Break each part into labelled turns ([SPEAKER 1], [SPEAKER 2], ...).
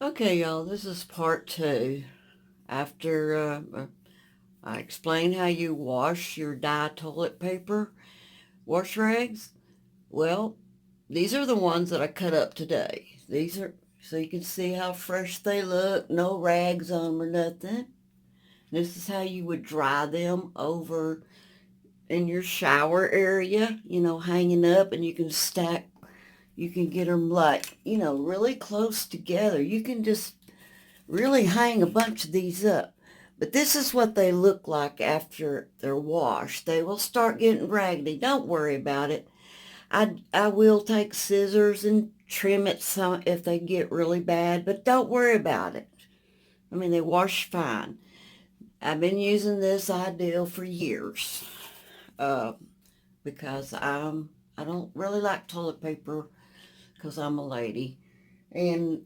[SPEAKER 1] Okay, y'all, this is part two. After I explain how you wash your dye toilet paper wash rags, well, these are the ones that I cut up today. These are, so you can see how fresh they look, no rags on them or nothing. This is how you would dry them over in your shower area, hanging up, and you can stack, you can get them like, really close together. You can just really hang a bunch of these up. But this is what they look like after they're washed. They will start getting raggedy. Don't worry about it. I will take scissors and trim it some if they get really bad, but don't worry about it. I mean, they wash fine. I've been using this Ideal for years uh, because I don't really like toilet paper because I'm a lady. And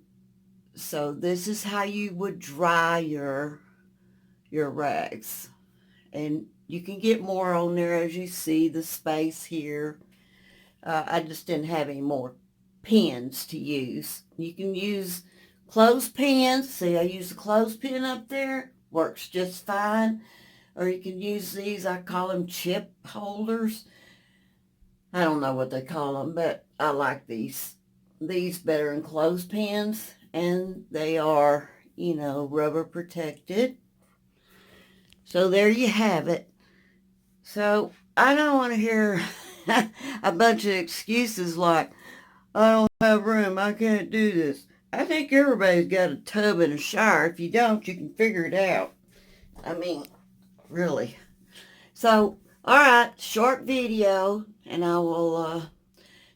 [SPEAKER 1] so this is how you would dry your rags. And you can get more on there as you see the space here. I just didn't have any more pins to use. You can use clothespins. See, I use a clothespin up there. Works just fine. Or you can use these, I call them chip holders. I don't know what they call them, but I like these. These better than clothespins. And they are, rubber protected. So there you have it. So I don't want to hear a bunch of excuses like, I don't have room, I can't do this. I think everybody's got a tub and a shower. If you don't, you can figure it out. I mean, really. So, all right, short video, and I will,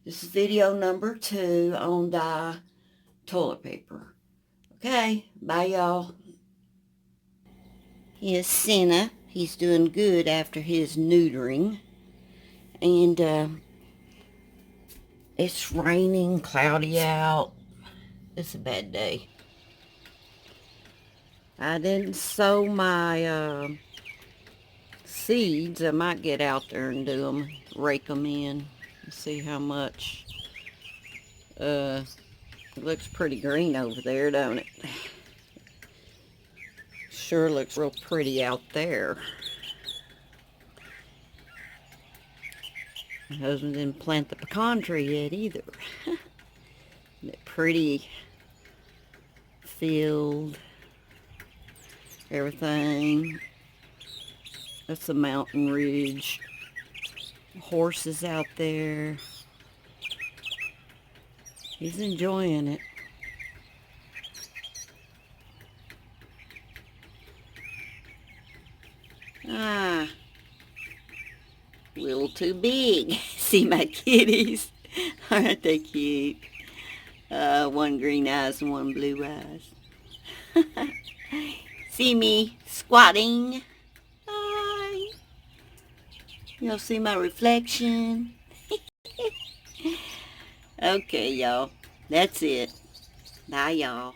[SPEAKER 1] this is video number 2 on dye toilet paper. Okay, bye y'all. Here's Senna. He's doing good after his neutering. And it's raining, cloudy out. It's a bad day. I didn't sow my seeds. I might get out there and do them, rake them in, and see how much. It looks pretty green over there, don't it? Sure looks real pretty out there. My husband didn't plant the pecan tree yet either. That pretty field, everything. That's a mountain ridge. Horses out there. He's enjoying it. Ah, a little too big. See my kitties? Aren't they cute? One green eyes and one blue eyes. See me squatting? Hi. You'll see my reflection. Okay, y'all. That's it. Bye, y'all.